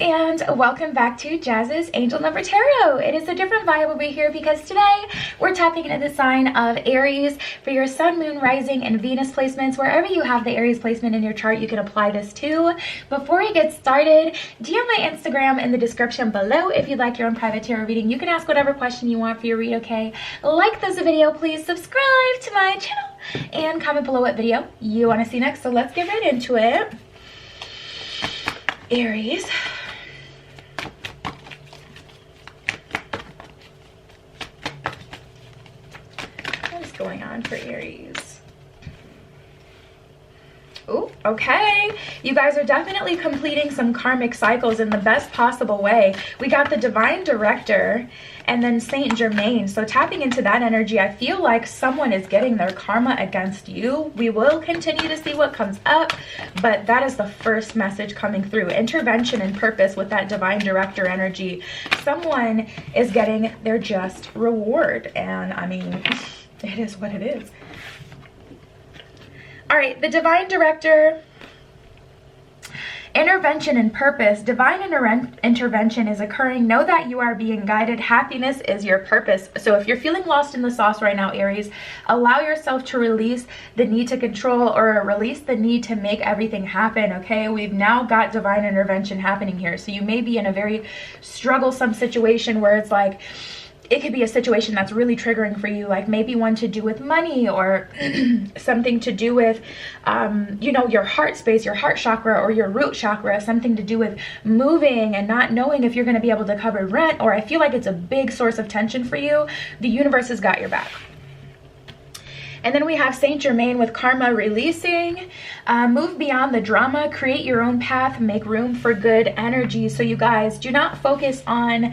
and welcome back to Jazz's Angel Number Tarot. It is a different vibe over here because today we're tapping into the sign of Aries for your sun, moon, rising, and Venus placements. Wherever you have the Aries placement in your chart, you can apply this to. Before we get started, DM my Instagram in the description below if you'd like your own private tarot reading. You can ask whatever question you want for your read, okay? Like this video, please subscribe to my channel, and comment below what video you want to see next. So let's get right into it. Aries. Going on for Aries. Oh, okay. You guys are definitely completing some karmic cycles in the best possible way. We got the Divine Director and then Saint Germain. So tapping into that energy, I feel like someone is getting their karma against you. We will continue to see what comes up, but that is the first message coming through. Intervention and purpose with that Divine Director energy. Someone is getting their just reward. And I mean, it is what it is. All right, the Divine Director, intervention and purpose. Divine intervention is occurring. Know that you are being guided. Happiness is your purpose. So if you're feeling lost in the sauce right now, Aries, allow yourself to release the need to control or release the need to make everything happen, okay? We've now got divine intervention happening here. So you may be in a very strugglesome situation where it's like, it could be a situation that's really triggering for you, like maybe one to do with money or something to do with, you know, your heart space, your heart chakra or your root chakra, something to do with moving and not knowing if you're going to be able to cover rent, or I feel like it's a big source of tension for you. The universe has got your back. And then we have Saint Germain with karma releasing. Move beyond the drama, create your own path, make room for good energy. So you guys, do not focus on,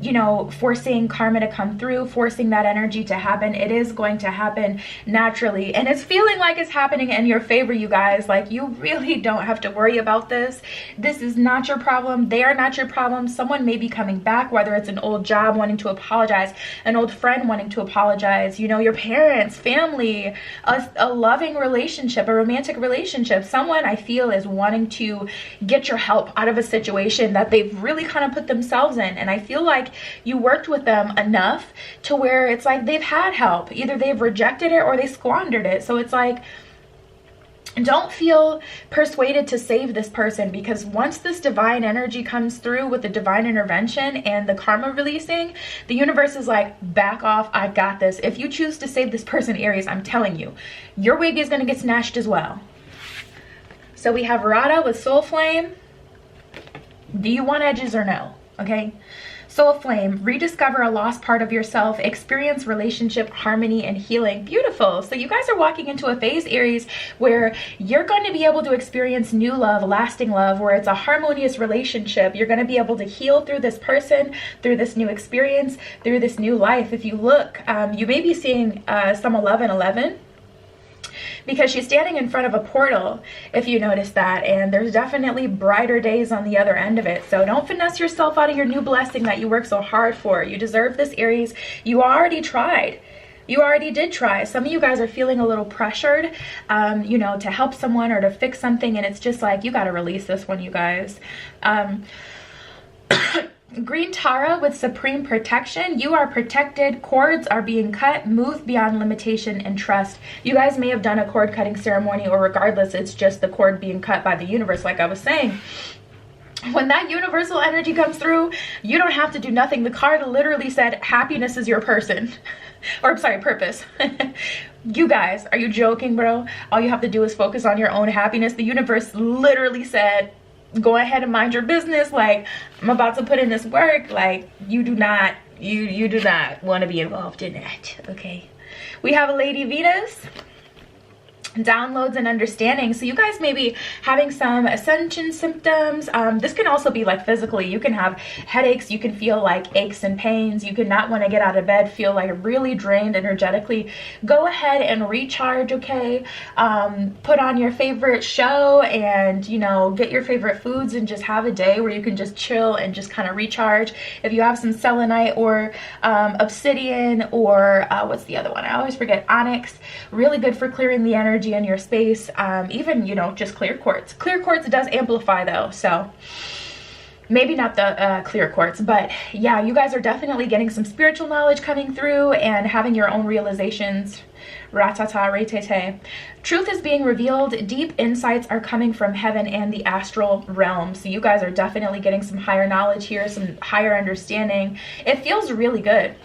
you know, forcing karma to come through, forcing that energy to happen. It is going to happen naturally. And it's feeling like it's happening in your favor, you guys. Like, you really don't have to worry about this. This is not your problem. They are not your problem. Someone may be coming back, whether it's an old job wanting to apologize, an old friend wanting to apologize, you know, your parents, family, a loving relationship, a romantic relationship. Someone I feel is wanting to get your help out of a situation that they've really kind of put themselves in. And I feel like you worked with them enough to where it's like they've had help. Either they've rejected it or they squandered it. So it's like, don't feel persuaded to save this person, because once this divine energy comes through with the divine intervention and the karma releasing, the universe is like, back off, I've got this. If you choose to save this person, Aries, I'm telling you, your wig is going to get snatched as well. So we have Rada with Soul Flame. Do you want edges or no? Okay. Soul Flame, rediscover a lost part of yourself, experience relationship harmony and healing. Beautiful. So you guys are walking into a phase, Aries, where you're going to be able to experience new love, lasting love, where it's a harmonious relationship. You're going to be able to heal through this person, through this new experience, through this new life. If you look, you may be seeing some 1111. Because she's standing in front of a portal, if you notice that, and there's definitely brighter days on the other end of it. So don't finesse yourself out of your new blessing that you work so hard for. You deserve this, Aries. You already tried. You already did try. Some of you guys are feeling a little pressured, you know, to help someone or to fix something, and it's just like, you got to release this one, you guys. Green Tara with Supreme Protection. You are protected. Cords are being cut. Move beyond limitation and trust. You guys may have done a cord cutting ceremony, or regardless, it's just the cord being cut by the universe, like I was saying. When that universal energy comes through, you don't have to do nothing. The card literally said, happiness is your person. Or, I'm sorry, purpose. You guys, are you joking, bro? All you have to do is focus on your own happiness. The universe literally said, go ahead and mind your business. Like, I'm about to put in this work. Like, you do not want to be involved in that. Okay. We have a Lady Venus. Downloads and understanding. So you guys may be having some ascension symptoms. This can also be like physically. You can have headaches. You can feel like aches and pains. You could not want to get out of bed, feel like really drained energetically. Go ahead and recharge, okay? Put on your favorite show and, you know, get your favorite foods and just have a day where you can just chill and just kind of recharge. If you have some selenite or obsidian or what's the other one? I always forget. Onyx. Really good for clearing the energy in your space. Even, you know, just clear quartz. Clear quartz does amplify though, so maybe not the clear quartz, but yeah, you guys are definitely getting some spiritual knowledge coming through and having your own realizations. Ratata, retete. Truth is being revealed. Deep insights are coming from heaven and the astral realm. So you guys are definitely getting some higher knowledge here, some higher understanding. It feels really good.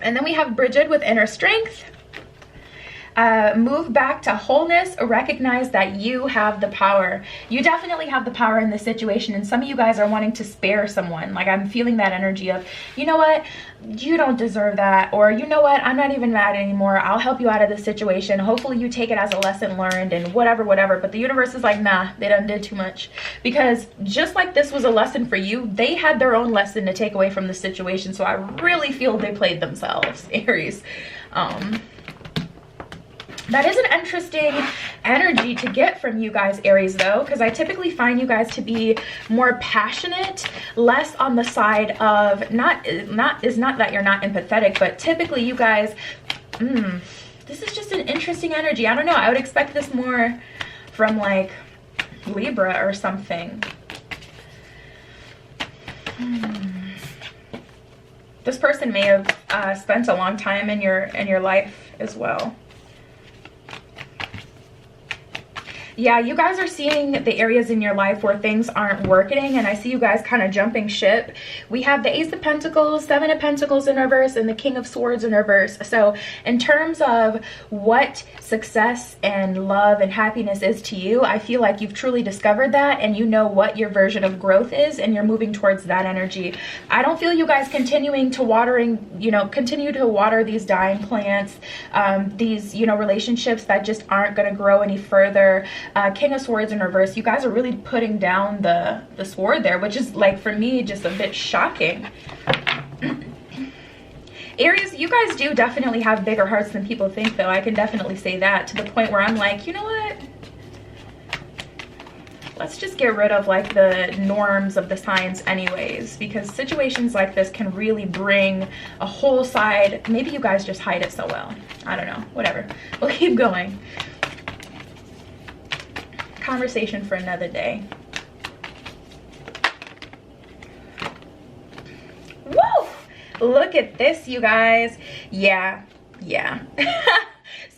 And then we have Bridget with inner strength. Move back to wholeness. Recognize that you have the power. You definitely have the power in this situation, and some of you guys are wanting to spare someone. Like, I'm feeling that energy of, you know what, you don't deserve that, or you know what, I'm not even mad anymore, I'll help you out of this situation. Hopefully you take it as a lesson learned and whatever. But the universe is like, nah, they done did too much. Because just like this was a lesson for you, they had their own lesson to take away from the situation. So I really feel they played themselves, Aries. That is an interesting energy to get from you guys, Aries, though, because I typically find you guys to be more passionate, less on the side of not that you're not empathetic, but typically you guys, this is just an interesting energy. I don't know. I would expect this more from like Libra or something. This person may have spent a long time in your life as well. Yeah, you guys are seeing the areas in your life where things aren't working, and I see you guys kind of jumping ship. We have the Ace of Pentacles, Seven of Pentacles in reverse, and the King of Swords in reverse. So in terms of what success and love and happiness is to you, I feel like you've truly discovered that, and you know what your version of growth is, and you're moving towards that energy. I don't feel you guys continuing to continue to water these dying plants, these, relationships that just aren't going to grow any further. King of Swords in reverse, you guys are really putting down the sword there, which is, like, for me, just a bit shocking. Aries, you guys do definitely have bigger hearts than people think, though. I can definitely say that, to the point where I'm like, you know what? Let's just get rid of, like, the norms of the signs anyways, because situations like this can really bring a whole side. Maybe you guys just hide it so well. I don't know. Whatever. We'll keep going. Conversation for another day. Woo! Look at this, you guys. Yeah.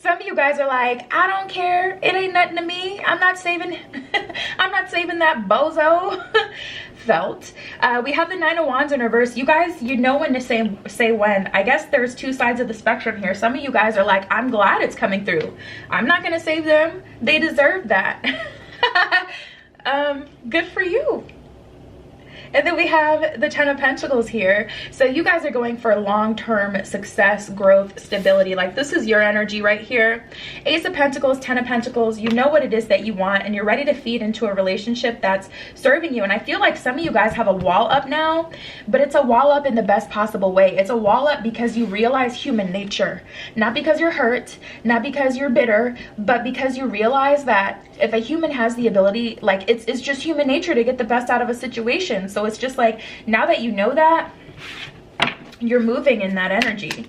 Some of you guys are like, I don't care, it ain't nothing to me, I'm not saving that bozo. Felt. We have the Nine of Wands in reverse. You guys, you know when to say when. I guess there's two sides of the spectrum here. Some of you guys are like, I'm glad it's coming through, I'm not gonna save them, they deserve that. Good for you. And then we have the Ten of Pentacles here. So you guys are going for long-term success, growth, stability. Like, this is your energy right here. Ace of Pentacles, Ten of Pentacles. You know what it is that you want, and you're ready to feed into a relationship that's serving you. And I feel like some of you guys have a wall up now, but it's a wall up in the best possible way. It's a wall up because you realize human nature. Not because you're hurt, not because you're bitter, but because you realize that if a human has the ability, like, it's just human nature to get the best out of a situation. So it's just like, now that you know that, you're moving in that energy.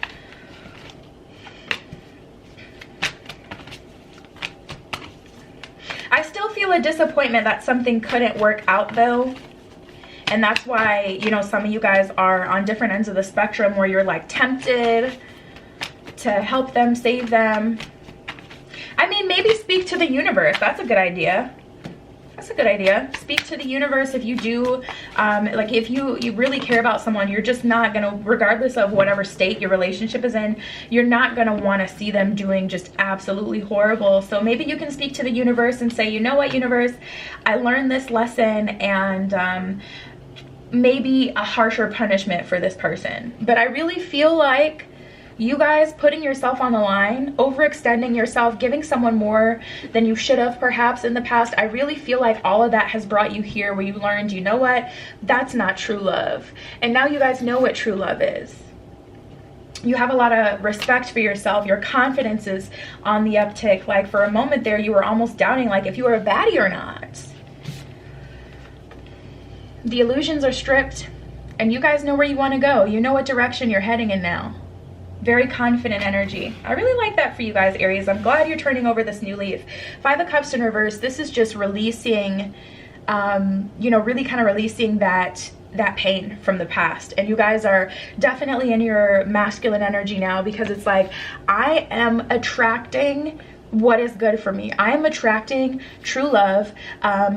I still feel a disappointment that something couldn't work out, though. And that's why, some of you guys are on different ends of the spectrum where you're like tempted to help them, save them. I mean, maybe speak to the universe. That's a good idea. That's a good idea. Speak to the universe if you do, like, if you really care about someone, you're just not gonna, regardless of whatever state your relationship is in, you're not gonna want to see them doing just absolutely horrible. So maybe you can speak to the universe and say, you know what, universe, I learned this lesson, and maybe a harsher punishment for this person. But I really feel like you guys putting yourself on the line, overextending yourself, giving someone more than you should have perhaps in the past, I really feel like all of that has brought you here where you learned, you know what, that's not true love. And now you guys know what true love is. You have a lot of respect for yourself. Your confidence is on the uptick. Like, for a moment there, you were almost doubting, like, if you were a baddie or not. The illusions are stripped, and you guys know where you want to go. You know what direction you're heading in now. Very confident energy. I really like that for you guys, Aries. I'm glad you're turning over this new leaf. Five of Cups in reverse. This is just releasing you know, really kind of releasing that pain from the past. And you guys are definitely in your masculine energy now, because it's like, I am attracting what is good for me. I am attracting true love,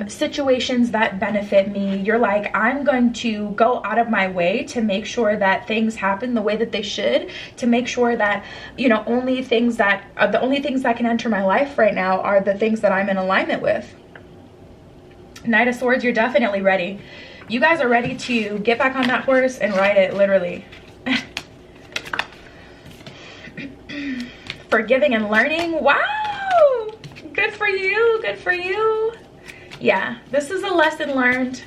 situations that benefit me. You're like, I'm going to go out of my way to make sure that things happen the way that they should, to make sure that, you know, the only things that can enter my life right now are the things that I'm in alignment with. Knight of Swords, you're definitely ready. You guys are ready to get back on that horse and ride it, literally. Forgiving and learning. Wow, good for you, good for you. Yeah, this is a lesson learned.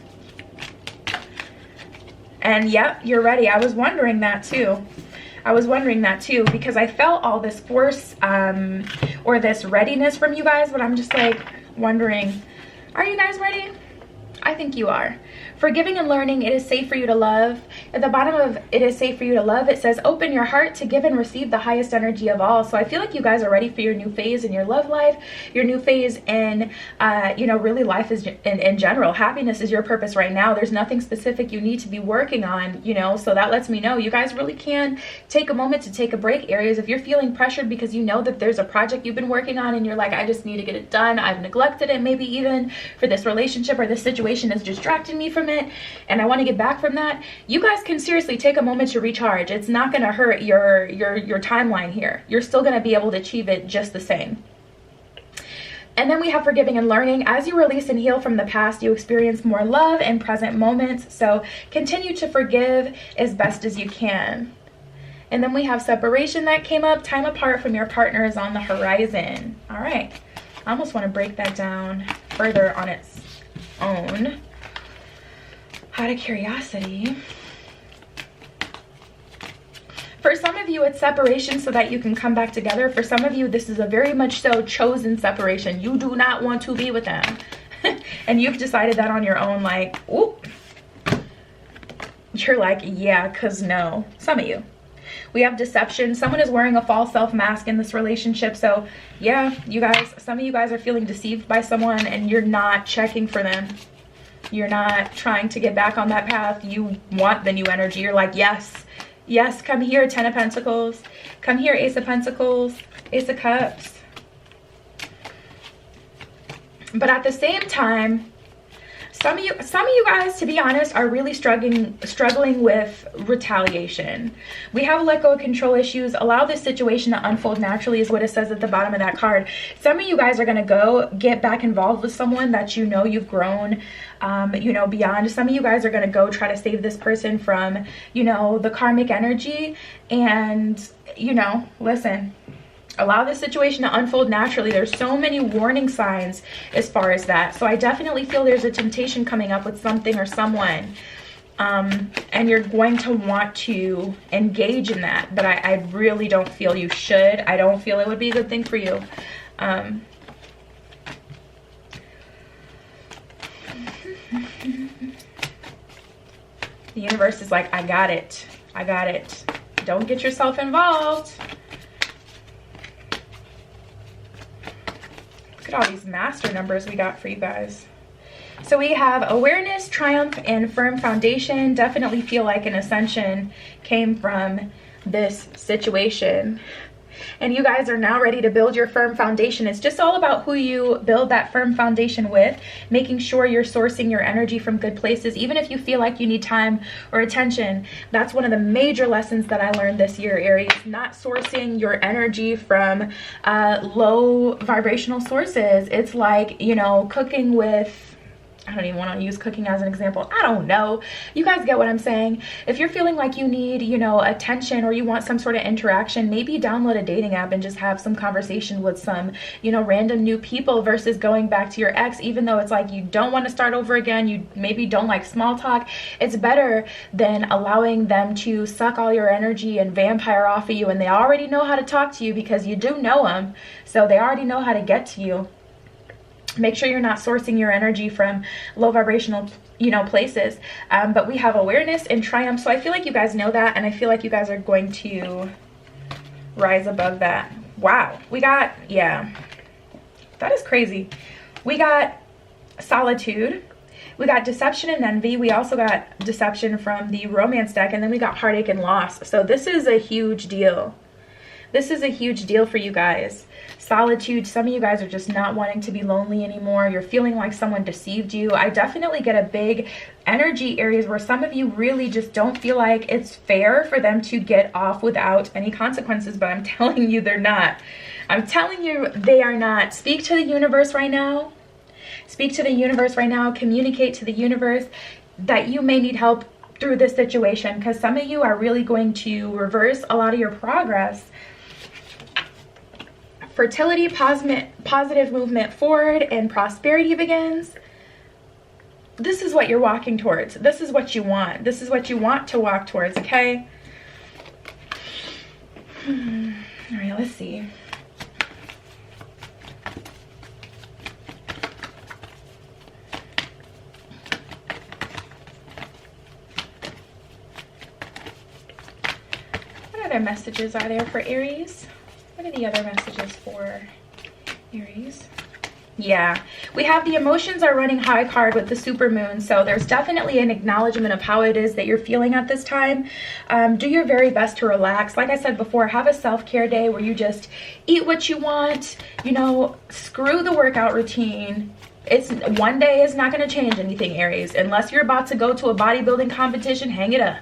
And yep, you're ready. I was wondering that too. I was wondering that too, because I felt all this force or this readiness from you guys, but I'm just like wondering, are you guys ready? I think you are. Forgiving and learning, it is safe for you to love. At the bottom of it is safe for you to love, it says open your heart to give and receive the highest energy of all. So I feel like you guys are ready for your new phase in your love life, your new phase in, you know, really life is in general. Happiness is your purpose right now. There's nothing specific you need to be working on, you know, so that lets me know you guys really can take a moment to take a break. Aries, if you're feeling pressured because you know that there's a project you've been working on and you're like, I just need to get it done. I've neglected it maybe even for this relationship, or this situation is distracting me from it and I want to get back from that. You guys can seriously take a moment to recharge. It's not going to hurt your timeline here. You're still going to be able to achieve it just the same. And then we have forgiving and learning. As you release and heal from the past, you experience more love in present moments. So continue to forgive as best as you can. And then we have separation that came up. Time apart from your partner is on the horizon. All right. I almost want to break that down further on its own. Out of curiosity. For some of you, it's separation so that you can come back together. For some of you, this is a very much so chosen separation. You do not want to be with them. And you've decided that on your own, like, oop. You're like, yeah, cause no. Some of you. We have deception. Someone is wearing a false self mask in this relationship. So yeah, you guys, some of you guys are feeling deceived by someone and you're not checking for them. You're not trying to get back on that path. You want the new energy. You're like, yes, yes, come here, 10 of Pentacles. Come here, Ace of Pentacles, Ace of Cups. But at the same time, some of you guys, to be honest, are really struggling with retaliation. We have let go of control issues. Allow this situation to unfold naturally is what it says at the bottom of that card. Some of you guys are going to go get back involved with someone that you know you've grown, you know, beyond. Some of you guys are going to go try to save this person from, you know, the karmic energy. And, you know, listen. Allow this situation to unfold naturally. There's so many warning signs as far as that. So I definitely feel there's a temptation coming up with something or someone. And you're going to want to engage in that. But I really don't feel you should. I don't feel it would be a good thing for you. The universe is like, I got it. I got it. Don't get yourself involved. Look at all these master numbers we got for you guys. So we have awareness, triumph, and firm foundation. Definitely feel like an ascension came from this situation. And you guys are now ready to build your firm foundation. It's just all about who you build that firm foundation with, making sure you're sourcing your energy from good places, even if you feel like you need time or attention. That's one of the major lessons that I learned this year, Aries. Not sourcing your energy from low vibrational sources. It's like, you know, cooking with, I don't even want to use cooking as an example. I don't know. You guys get what I'm saying. If you're feeling like you need, you know, attention or you want some sort of interaction, maybe download a dating app and just have some conversation with some, you know, random new people versus going back to your ex, even though it's like you don't want to start over again. You maybe don't like small talk. It's better than allowing them to suck all your energy and vampire off of you. And they already know how to talk to you because you do know them. So they already know how to get to you. Make sure you're not sourcing your energy from low vibrational, you know, places. But we have awareness and triumph. So I feel like you guys know that. And I feel like you guys are going to rise above that. Wow. We got, yeah, that is crazy. We got solitude. We got deception and envy. We also got deception from the romance deck, and then we got heartache and loss. So this is a huge deal. This is a huge deal for you guys. Solitude. Some of you guys are just not wanting to be lonely anymore. You're feeling like someone deceived you. I definitely get a big energy, Aries, where some of you really just don't feel like it's fair for them to get off without any consequences, but I'm telling you they're not. I'm telling you they are not. Speak to the universe right now. Speak to the universe right now. Communicate to the universe that you may need help through this situation, because some of you are really going to reverse a lot of your progress. Fertility, positive movement forward, and prosperity begins. This is what you're walking towards. This is what you want. This is what you want to walk towards, okay? All right, let's see. What other messages are there for Aries? What are the other messages for Aries? Yeah, we have the emotions are running high card with the super moon. So there's definitely an acknowledgement of how it is that you're feeling at this time. Do your very best to relax. Like I said before, have a self-care day where you just eat what you want. You know, screw the workout routine. It's one day is not going to change anything, Aries. Unless you're about to go to a bodybuilding competition, hang it up.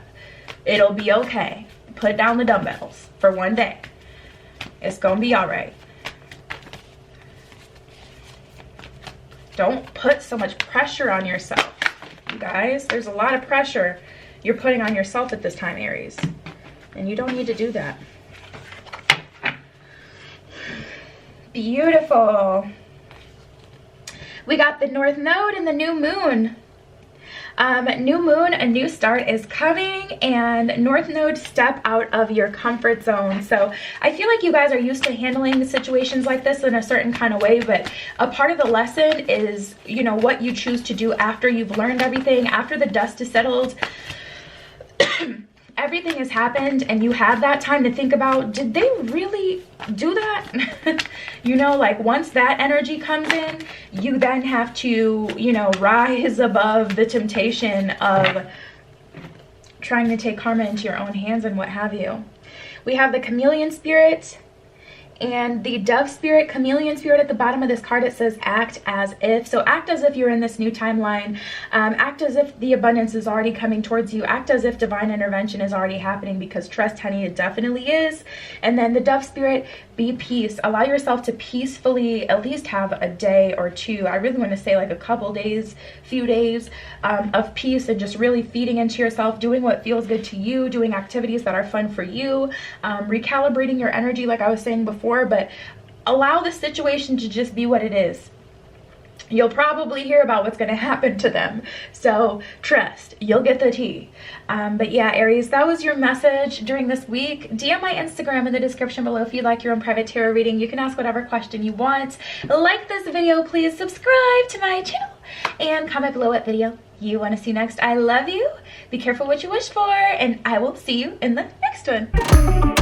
It'll be okay. Put down the dumbbells for one day. It's gonna be all right. Don't put so much pressure on yourself, you guys. There's a lot of pressure you're putting on yourself at this time, Aries, and you don't need to do that. Beautiful. We got the North Node and the new moon. New moon, a new start is coming, and North Node, step out of your comfort zone. So I feel like you guys are used to handling situations like this in a certain kind of way, but a part of the lesson is, you know, what you choose to do after you've learned everything, after the dust is settled. Everything has happened, and you have that time to think about, did they really do that? You know, like once that energy comes in, you then have to, you know, rise above the temptation of trying to take karma into your own hands and what have you. We have the chameleon spirit and the dove spirit. Chameleon spirit at the bottom of this card, it says act as if. So act as if you're in this new timeline. Act as if the abundance is already coming towards you. Act as if divine intervention is already happening, because trust, honey, it definitely is. And then the dove spirit, be peace. Allow yourself to peacefully at least have a day or two. I really want to say like a couple days, few days of peace, and just really feeding into yourself, doing what feels good to you, doing activities that are fun for you, recalibrating your energy like I was saying before, but allow the situation to just be what it is. You'll probably hear about what's going to happen to them, so trust, you'll get the tea. But yeah, Aries, that was your message during this week. DM my Instagram in the description below if you'd like your own private tarot reading. You can ask whatever question you want. Like this video, please subscribe to my channel, and comment below what video you want to see next. I love you. Be careful what you wish for, and I will see you in the next one.